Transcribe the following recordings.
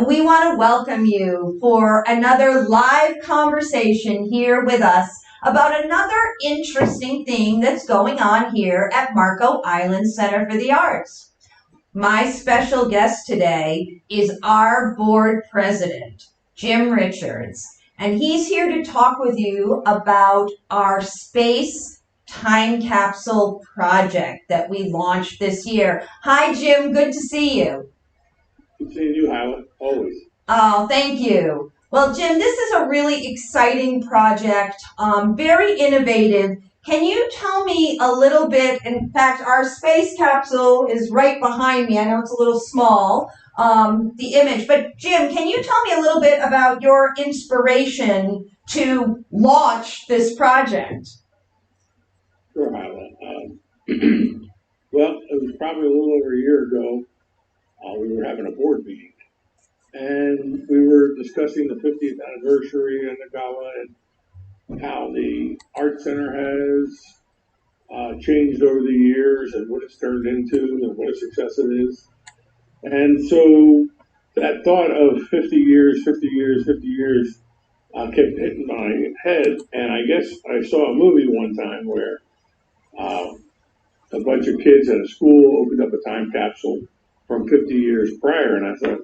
we want to welcome you for another live conversation here with us about another interesting thing that's going on here at Marco Island Center for the Arts. My special guest today is our board president, Jim Richards, and he's here to talk with you about our space time capsule project that we launched this year. Hi, Jim. Good to see you. Good seeing you, Howard, always. Oh, thank you. Well, Jim, this is a really exciting project, very innovative. Can you tell me a little bit? In fact, our space capsule is right behind me. I know it's a little small, the image, but Jim, can you tell me a little bit about your inspiration to launch this project? Sure, Howard. Well, it was probably a little over a year ago. We were having a board meeting, and we were discussing the 50th anniversary and the gala and how the Art Center has changed over the years and what it's turned into and what a success it is. And so that thought of 50 years, 50 years, 50 years kept hitting my head. And I guess I saw a movie one time where a bunch of kids at a school opened up a time capsule from 50 years prior, and I thought,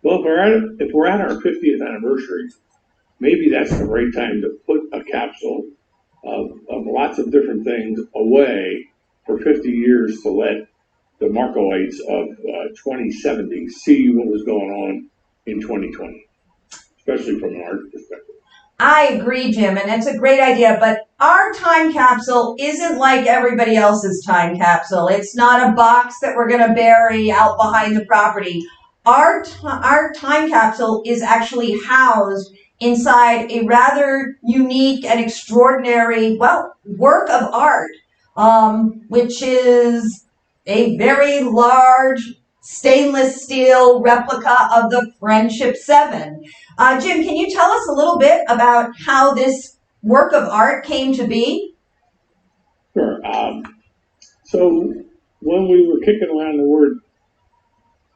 well, if we're at our 50th anniversary, maybe that's the right time to put a capsule of lots of different things away for 50 years to let the Marcoites of 2070 see what was going on in 2020, especially from an art perspective. I agree, Jim, and it's a great idea, but our time capsule isn't like everybody else's time capsule. It's not a box that we're going to bury out behind the property. Our time capsule is actually housed inside a rather unique and extraordinary, work of art, which is a very large stainless steel replica of the Friendship 7. Jim, can you tell us a little bit about how this work of art came to be? Sure. So when we were kicking around the word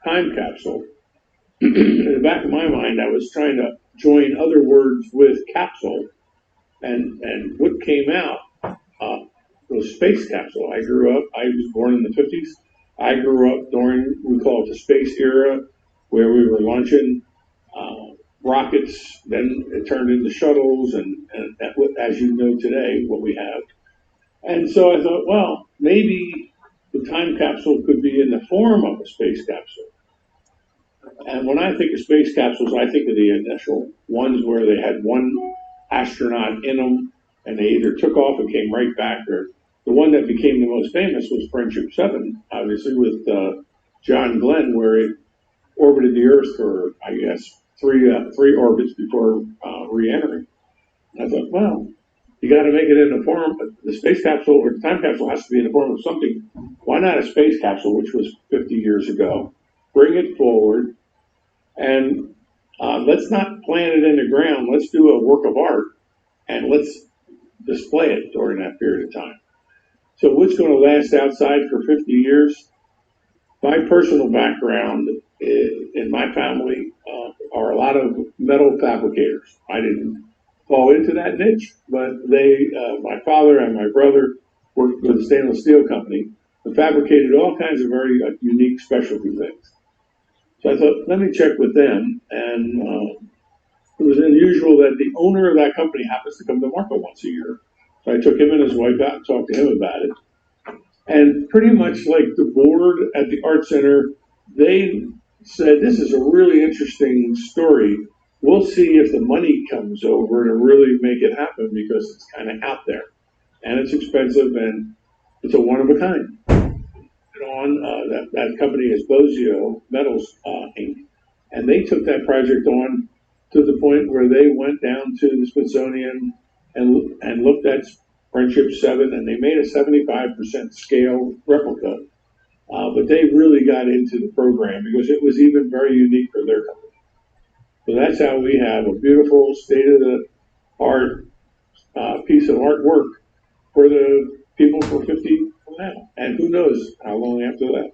time capsule, in the back of my mind, I was trying to join other words with capsule, and what came out was space capsule. I was born in the 50s. I grew up during, we call it the space era, where we were launching rockets, then it turned into shuttles, and as you know today, what we have. And so I thought, well, maybe the time capsule could be in the form of a space capsule. And when I think of space capsules, I think of the initial ones where they had one astronaut in them, and they either took off and came right back, or the one that became the most famous was Friendship 7, obviously, with John Glenn, where it orbited the Earth for, I guess, three orbits before re-entering. And I thought, well, you got to make it in the form, the space capsule or the time capsule has to be in the form of something. Why not a space capsule, which was 50 years ago? Bring it forward, and let's not plant it in the ground. Let's do a work of art, and let's display it during that period of time. So what's going to last outside for 50 years? My personal background in my family are a lot of metal fabricators. I didn't fall into that niche, but my father and my brother worked with a stainless steel company and fabricated all kinds of very unique specialty things. So I thought, let me check with them, and it was unusual that the owner of that company happens to come to Marco once a year. So I took him and his wife out and talked to him about it. And pretty much like the board at the Art Center, they said, this is a really interesting story. We'll see if the money comes over to really make it happen, because it's kind of out there. And it's expensive, and it's a one of a kind. That company is Bozio Metals Inc. And they took that project on to the point where they went down to the Smithsonian and looked at Friendship 7, and they made a 75% scale replica. But they really got into the program because it was even very unique for their company. So that's how we have a beautiful state-of-the-art piece of artwork for the people for 50 from now. And who knows how long after that.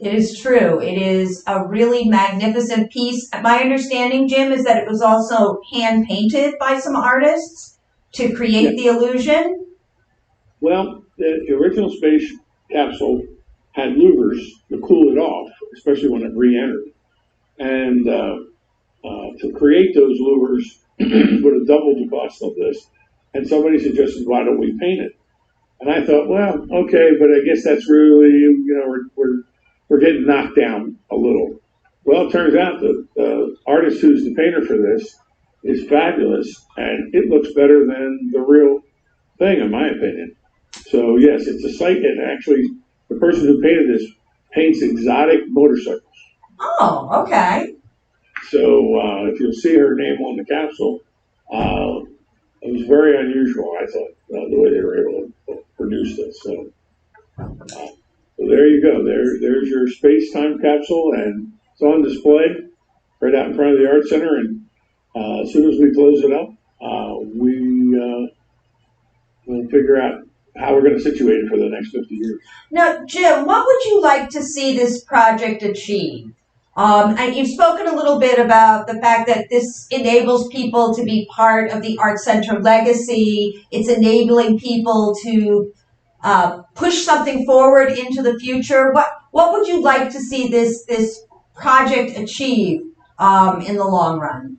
It is true. It is a really magnificent piece. My understanding, Jim, is that it was also hand painted by some artists to create the illusion. Well, the original space capsule had louvers to cool it off, especially when it re-entered. And to create those louvers would have doubled the cost of this. And somebody suggested, why don't we paint it? And I thought, well, okay, but I guess that's really, we're getting knocked down a little. Well, it turns out the artist who's the painter for this is fabulous, and it looks better than the real thing, in my opinion. So yes, it's a site, and actually, the person who painted this paints exotic motorcycles. Oh, okay. So if you'll see her name on the capsule, it was very unusual, I thought, the way they were able to produce this. So there you go. There's your space-time capsule, and it's on display right out in front of the Art Center. And as soon as we close it up, we'll figure out how we're going to situate it for the next 50 years. Now, Jim, what would you like to see this project achieve? And you've spoken a little bit about the fact that this enables people to be part of the Art Center legacy. It's enabling people to push something forward into the future. What would you like to see this project achieve in the long run?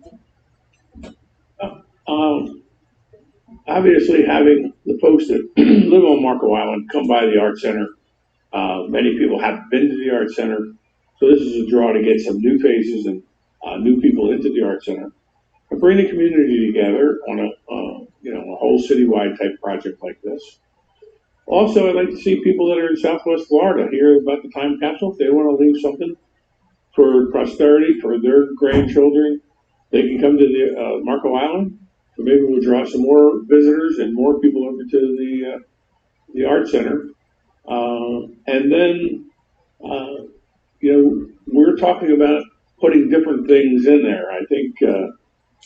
Obviously, having the folks that live on Marco Island come by the Art Center. Many people haven't been to the Art Center, so this is a draw to get some new faces and new people into the Art Center, and bring the community together on a whole citywide type project like this. Also, I'd like to see people that are in Southwest Florida hear about the time capsule. If they want to leave something for posterity for their grandchildren, they can come to the Marco Island. So maybe we'll draw some more visitors and more people over to the Art Center. And then, we're talking about putting different things in there. I think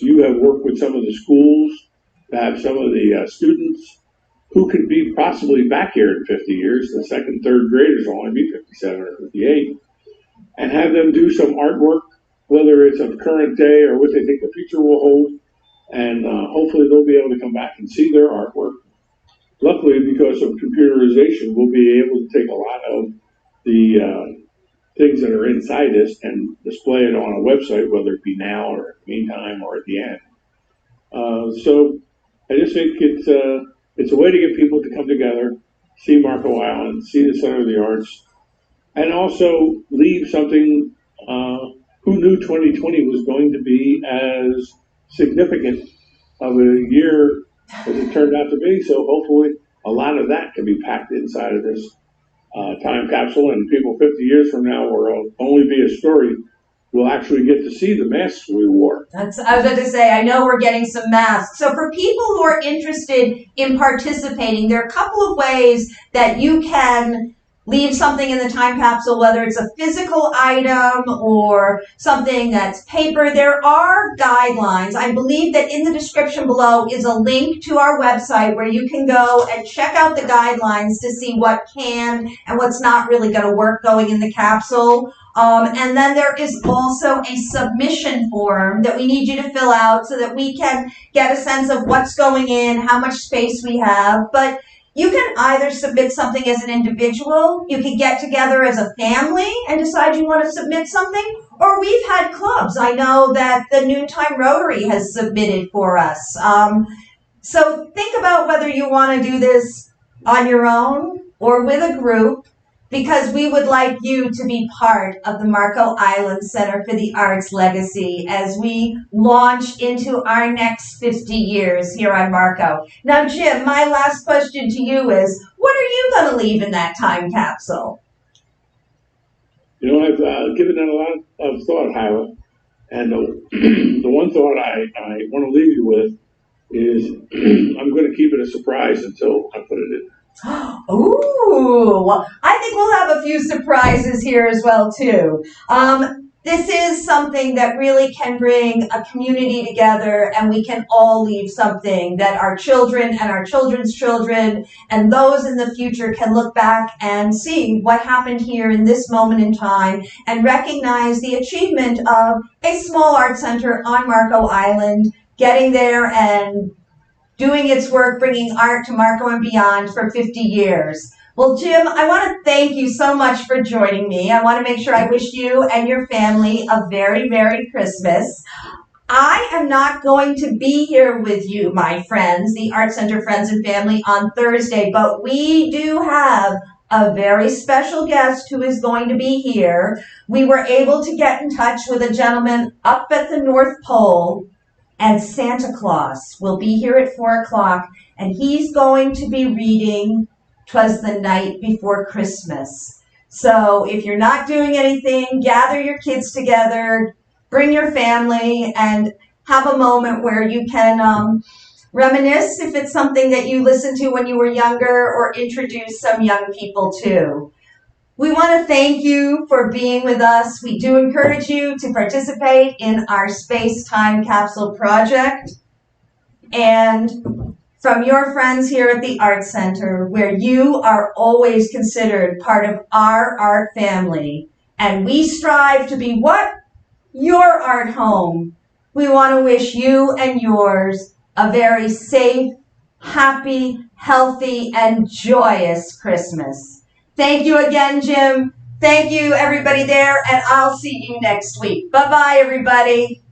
you have worked with some of the schools to have some of the students who could be possibly back here in 50 years. The second, third graders will only be 57 or 58. And have them do some artwork, whether it's of current day or what they think the future will hold. And hopefully they'll be able to come back and see their artwork. Luckily, because of computerization, we'll be able to take a lot of the things that are inside this and display it on a website, whether it be now or at the meantime or at the end. So I just think it's a way to get people to come together, see Marco Island, see the Center of the Arts, and also leave something. Who knew 2020 was going to be as significant of a year as it turned out to be? So hopefully a lot of that can be packed inside of this time capsule, and people 50 years from now will only be a story. We'll actually get to see the masks we wore. I was going to say, I know we're getting some masks. So for people who are interested in participating, there are a couple of ways that you can leave something in the time capsule, whether it's a physical item or something that's paper. There are guidelines. I believe that in the description below is a link to our website where you can go and check out the guidelines to see what can and what's not really going to work going in the capsule. And then there is also a submission form that we need you to fill out so that we can get a sense of what's going in, how much space we have. But you can either submit something as an individual, you can get together as a family and decide you want to submit something, or we've had clubs. I know that the Noontime Rotary has submitted for us. So think about whether you want to do this on your own or with a group, because we would like you to be part of the Marco Island Center for the Arts legacy as we launch into our next 50 years here on Marco. Now, Jim, my last question to you is, what are you going to leave in that time capsule? I've given that a lot of thought, Hyla. And the one thought I want to leave you with is I'm going to keep it a surprise until I put it in. Ooh, well, I think we'll have a few surprises here as well, too. this is something that really can bring a community together, and we can all leave something that our children and our children's children and those in the future can look back and see what happened here in this moment in time and recognize the achievement of a small art center on Marco Island, getting there and doing its work, bringing art to Marco and beyond for 50 years. Well, Jim, I want to thank you so much for joining me. I want to make sure I wish you and your family a very Merry Christmas. I am not going to be here with you, my friends, the Art Center friends and family, on Thursday, but we do have a very special guest who is going to be here. We were able to get in touch with a gentleman up at the North Pole, and Santa Claus will be here at 4 o'clock, and he's going to be reading 'Twas the Night Before Christmas. So if you're not doing anything, gather your kids together, bring your family, and have a moment where you can reminisce if it's something that you listened to when you were younger, or introduce some young people to. We want to thank you for being with us. We do encourage you to participate in our Space Time Capsule project. And from your friends here at the Art Center, where you are always considered part of our art family, and we strive to be what? Your art home. We want to wish you and yours a very safe, happy, healthy, and joyous Christmas. Thank you again, Jim. Thank you, everybody there, and I'll see you next week. Bye-bye, everybody.